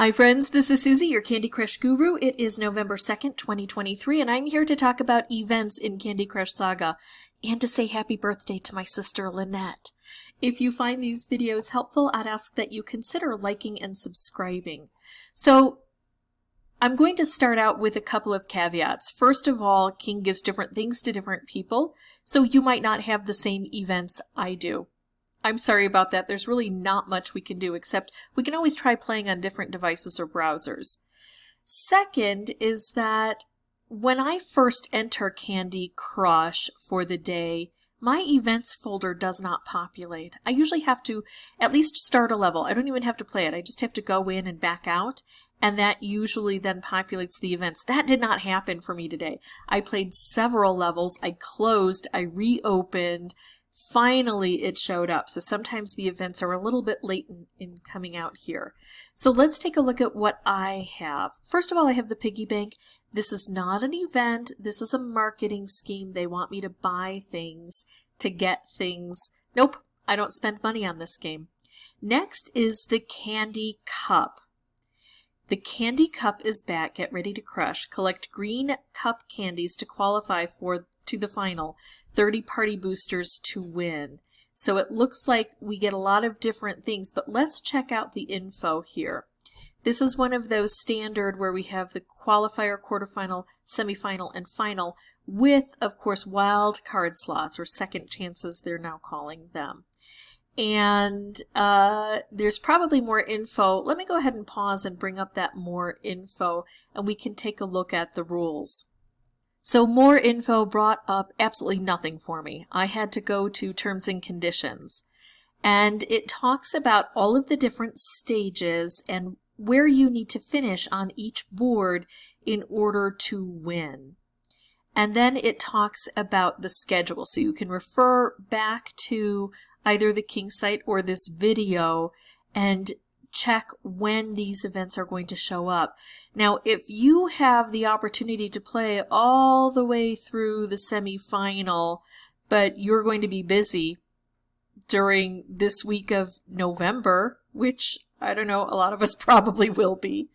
Hi friends, this is Suzy, your Candy Crush guru. It is November 2nd, 2023, and I'm here to talk about events in Candy Crush Saga and to say happy birthday to my sister Lynette. If you find these videos helpful, I'd ask that you consider liking and subscribing. So I'm going to start out with a couple of caveats. First of all, King gives different things to different people, so you might not have the same events I do. I'm sorry about that. There's really not much we can do, except we can always try playing on different devices or browsers. Second is that when I first enter Candy Crush for the day, my events folder does not populate. I usually have to at least start a level. I don't even have to play it. I just have to go in and back out, and that usually then populates the events. That did not happen for me today. I played several levels. I closed, I reopened. Finally, it showed up. So sometimes the events are a little bit late in coming out here. So let's take a look at what I have. First of all, I have the piggy bank. This is not an event. This is a marketing scheme. They want me to buy things, to get things. Nope, I don't spend money on this game. Next is the candy cup. The candy cup is back. Get ready to crush. Collect green cup candies to qualify to the final. 30 party boosters to win. So it looks like we get a lot of different things, but let's check out the info here. This is one of those standard where we have the qualifier, quarterfinal, semifinal, and final with, of course, wild card slots, or second chances they're now calling them. And there's probably more info. Let me go ahead and pause and bring up that more info, and we can take a look at the rules. So more info brought up absolutely nothing for me. I had to go to terms and conditions. And it talks about all of the different stages and where you need to finish on each board in order to win. And then it talks about the schedule. So you can refer back to either the King site or this video and check when these events are going to show up. Now, if you have the opportunity to play all the way through the semifinal, but you're going to be busy during this week of November, which I don't know, a lot of us probably will be,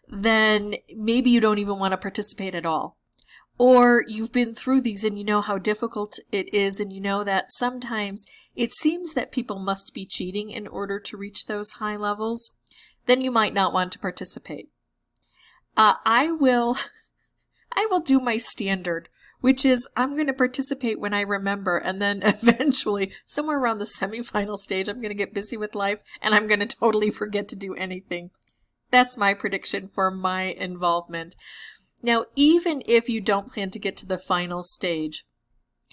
then maybe you don't even want to participate at all. Or you've been through these and you know how difficult it is, and you know that sometimes it seems that people must be cheating in order to reach those high levels, then you might not want to participate. I will do my standard, which is I'm going to participate when I remember, and then eventually, somewhere around the semifinal stage, I'm going to get busy with life and I'm going to totally forget to do anything. That's my prediction for my involvement. Now, even if you don't plan to get to the final stage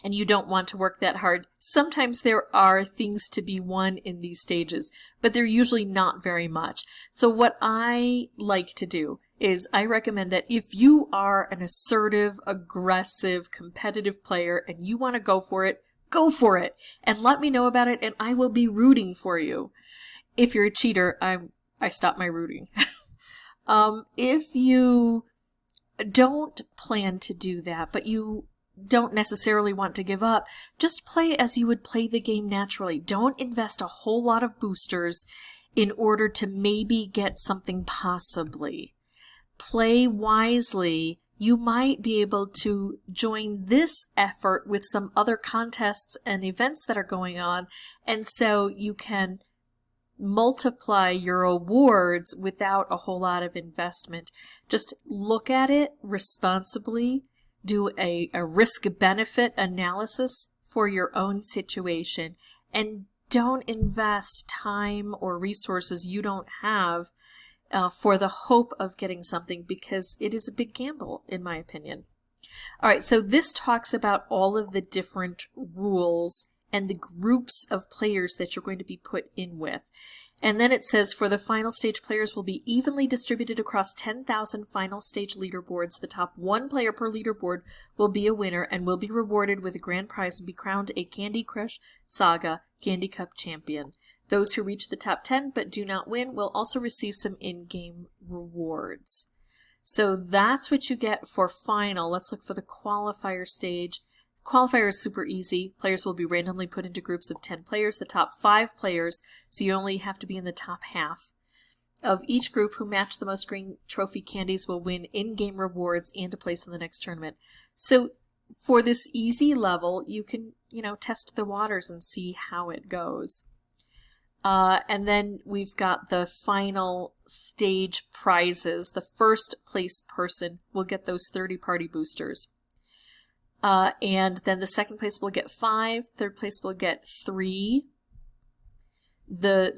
and you don't want to work that hard, sometimes there are things to be won in these stages, but they're usually not very much. So what I like to do is I recommend that if you are an assertive, aggressive, competitive player and you want to go for it, and let me know about it and I will be rooting for you. If you're a cheater, I stop my rooting. If you don't plan to do that, but you don't necessarily want to give up, just play as you would play the game naturally. Don't invest a whole lot of boosters in order to maybe get something possibly. Play wisely. You might be able to join this effort with some other contests and events that are going on, and so you can multiply your awards without a whole lot of investment. Just look at it responsibly, do a risk-benefit analysis for your own situation, and don't invest time or resources you don't have for the hope of getting something, because it is a big gamble, in my opinion. All right, so this talks about all of the different rules and the groups of players that you're going to be put in with. And then it says, for the final stage, players will be evenly distributed across 10,000 final stage leaderboards. The top one player per leaderboard will be a winner and will be rewarded with a grand prize and be crowned a Candy Crush Saga Candy Cup champion. Those who reach the top 10 but do not win will also receive some in-game rewards. So that's what you get for final. Let's look for the qualifier stage. Qualifier is super easy. Players will be randomly put into groups of 10 players, the top 5 players, so you only have to be in the top half. of each group who match the most green trophy candies will win in-game rewards and a place in the next tournament. So for this easy level, you can, test the waters and see how it goes. And then we've got the final stage prizes. The first place person will get those 30 party boosters. And then the second place will get 5. Third place will get 3. The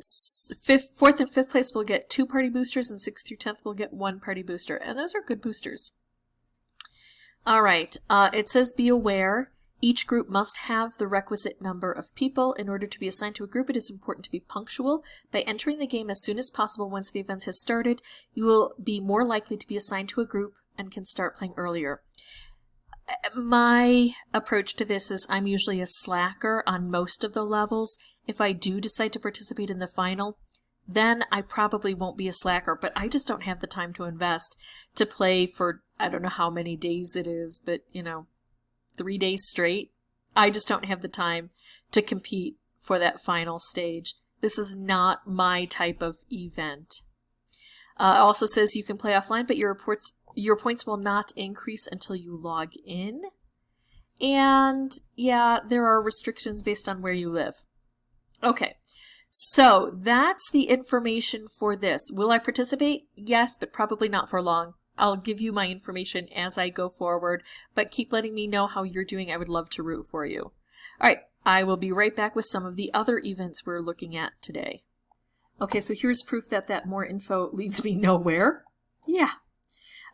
fourth and fifth place will get 2 party boosters, and 6th through 10th will get 1 party booster. And those are good boosters. All right. It says be aware. Each group must have the requisite number of people. In order to be assigned to a group, it is important to be punctual. By entering the game as soon as possible once the event has started, you will be more likely to be assigned to a group and can start playing earlier. My approach to this is I'm usually a slacker on most of the levels. If I do decide to participate in the final, then I probably won't be a slacker, but I just don't have the time to invest to play for, I don't know how many days it is, but 3 days straight. I just don't have the time to compete for that final stage. This is not my type of event. It also says you can play offline, but your points will not increase until you log in. And yeah, there are restrictions based on where you live. Okay, so that's the information for this. Will I participate? Yes, but probably not for long. I'll give you my information as I go forward, but keep letting me know how you're doing. I would love to root for you. All right, I will be right back with some of the other events we're looking at today. Okay, so here's proof that more info leads me nowhere. Yeah.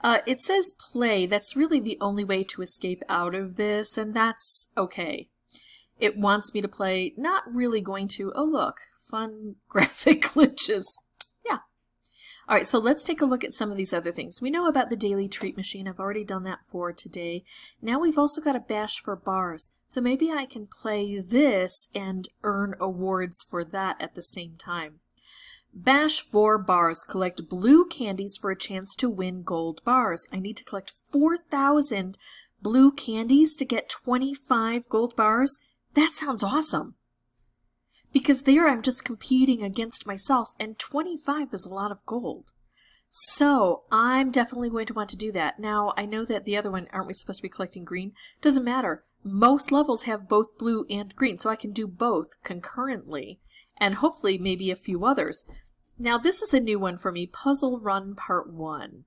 It says play. That's really the only way to escape out of this, and that's okay. It wants me to play, not really going to. Oh, look, fun graphic glitches. Yeah. All right, so let's take a look at some of these other things. We know about the daily treat machine. I've already done that for today. Now we've also got a bash for bars. So maybe I can play this and earn awards for that at the same time. Bash 4 bars. Collect blue candies for a chance to win gold bars. I need to collect 4,000 blue candies to get 25 gold bars. That sounds awesome. Because there I'm just competing against myself, and 25 is a lot of gold. So I'm definitely going to want to do that. Now, I know that the other one, aren't we supposed to be collecting green? Doesn't matter. Most levels have both blue and green, so I can do both concurrently, and hopefully maybe a few others. Now, this is a new one for me, Puzzle Run Part 1.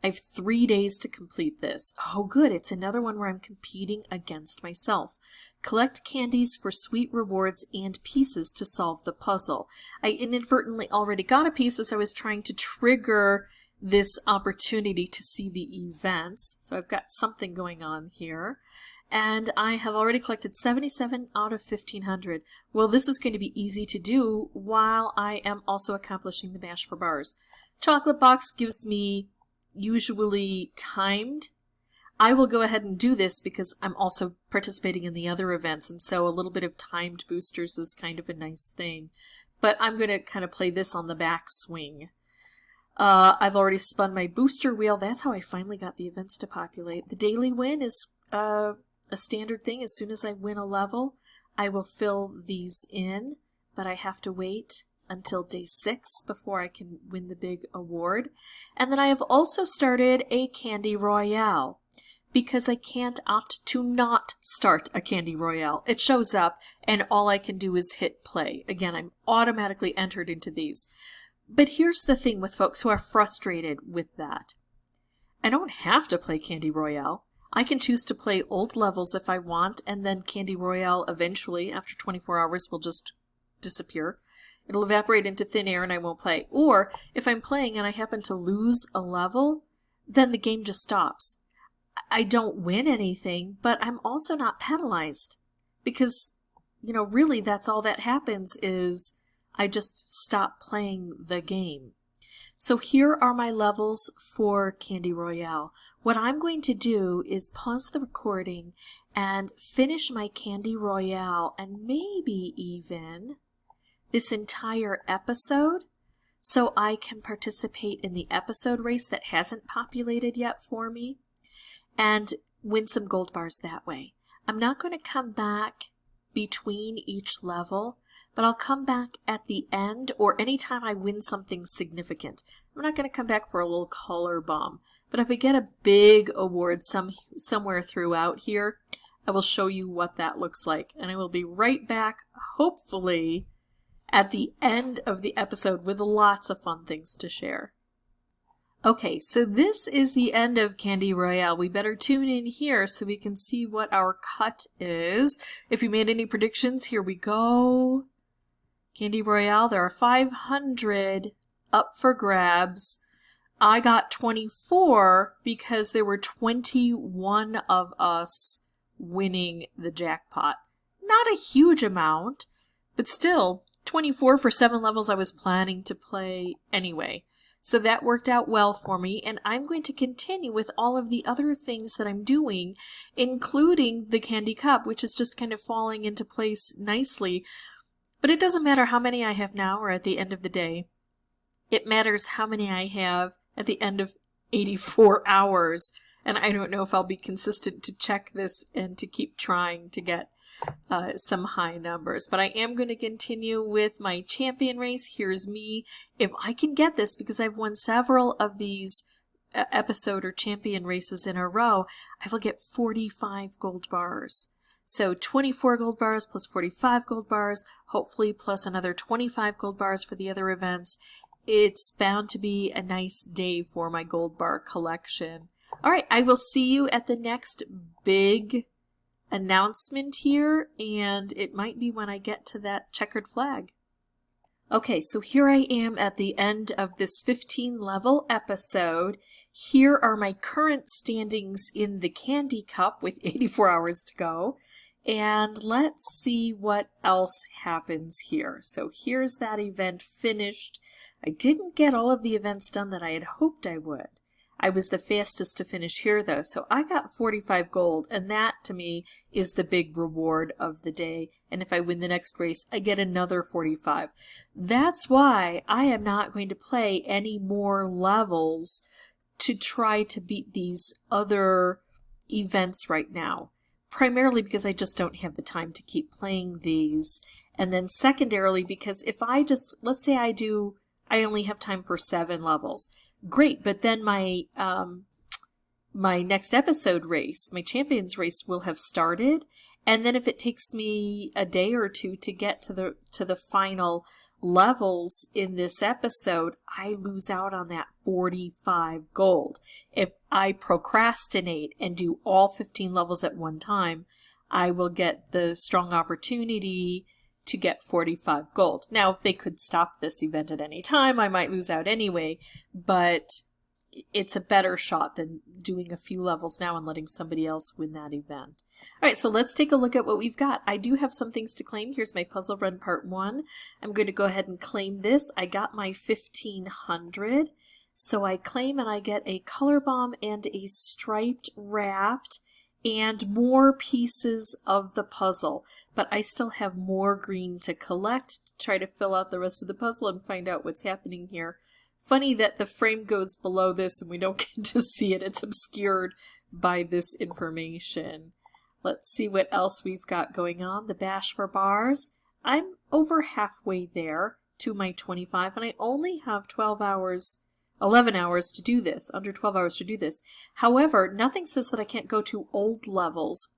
I have 3 days to complete this. Oh, good. It's another one where I'm competing against myself. Collect candies for sweet rewards and pieces to solve the puzzle. I inadvertently already got a piece as I was trying to trigger this opportunity to see the events. So I've got something going on here. And I have already collected 77 out of 1,500. Well, this is going to be easy to do while I am also accomplishing the bash for bars. Chocolate box gives me usually timed. I will go ahead and do this because I'm also participating in the other events, and so a little bit of timed boosters is kind of a nice thing. But I'm going to kind of play this on the back swing. I've already spun my booster wheel. That's how I finally got the events to populate. The daily win is a standard thing. As soon as I win a level, I will fill these in, but I have to wait until day 6 before I can win the big award. And then I have also started a Candy Royale because I can't opt to not start a Candy Royale. It shows up and all I can do is hit play. Again, I'm automatically entered into these. But here's the thing with folks who are frustrated with that. I don't have to play Candy Royale. I can choose to play old levels if I want, and then Candy Royale eventually, after 24 hours, will just disappear. It'll evaporate into thin air and I won't play. Or, if I'm playing and I happen to lose a level, then the game just stops. I don't win anything, but I'm also not penalized. Because, really that's all that happens is I just stop playing the game. So here are my levels for Candy Royale. What I'm going to do is pause the recording and finish my Candy Royale and maybe even this entire episode so I can participate in the episode race that hasn't populated yet for me and win some gold bars that way. I'm not going to come back between each level, but I'll come back at the end or anytime I win something significant. I'm not going to come back for a little color bomb, but if I get a big award somewhere throughout here, I will show you what that looks like. And I will be right back, hopefully, at the end of the episode with lots of fun things to share. Okay, so this is the end of Candy Royale. We better tune in here so we can see what our cut is. If you made any predictions, here we go. Candy Royale, there are 500 up for grabs. I got 24 because there were 21 of us winning the jackpot. Not a huge amount, but still 24 for 7 levels I was planning to play anyway. So that worked out well for me, and I'm going to continue with all of the other things that I'm doing, including the candy cup, which is just kind of falling into place nicely. But it doesn't matter how many I have now or at the end of the day. It matters how many I have at the end of 84 hours. And I don't know if I'll be consistent to check this and to keep trying to get some high numbers. But I am going to continue with my champion race. Here's me. If I can get this, because I've won several of these episode or champion races in a row, I will get 45 gold bars. So 24 gold bars plus 45 gold bars, hopefully plus another 25 gold bars for the other events. It's bound to be a nice day for my gold bar collection. All right, I will see you at the next big announcement here, and it might be when I get to that checkered flag. Okay, so here I am at the end of this 15 level episode. Here are my current standings in the candy cup with 84 hours to go. And let's see what else happens here. So here's that event finished. I didn't get all of the events done that I had hoped I would. I was the fastest to finish here though, so I got 45 gold, and that to me is the big reward of the day. And if I win the next race, I get another 45. That's why I am not going to play any more levels to try to beat these other events right now. Primarily because I just don't have the time to keep playing these. And then secondarily because if I just, let's say I only have time for 7 levels. Great, but then my next episode race, my champions race, will have started, and then if it takes me a day or two to get to the final levels in this episode, I lose out on that 45 gold. If I procrastinate and do all 15 levels at one time, I will get the strong opportunity to get 45 gold. Now, they could stop this event at any time. I might lose out anyway, but it's a better shot than doing a few levels now and letting somebody else win that event. All right, so let's take a look at what we've got. I do have some things to claim. Here's my puzzle run part 1. I'm going to go ahead and claim this. I got my 1500. So I claim and I get a color bomb and a striped wrapped and more pieces of the puzzle, but I still have more green to collect to try to fill out the rest of the puzzle and find out what's happening here. Funny that the frame goes below this and we don't get to see it. It's obscured by this information. Let's see what else we've got going on. The bash for bars. I'm over halfway there to my 25, and I only have 11 hours to do this, under 12 hours to do this. However, nothing says that I can't go to old levels.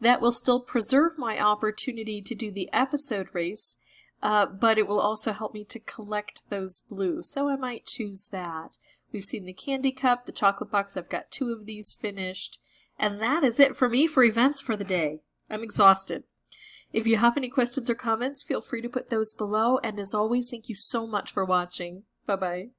That will still preserve my opportunity to do the episode race, but it will also help me to collect those blues, so I might choose that. We've seen the candy cup, the chocolate box. I've got 2 of these finished, and that is it for me for events for the day. I'm exhausted. If you have any questions or comments, feel free to put those below, and as always, thank you so much for watching. Bye-bye.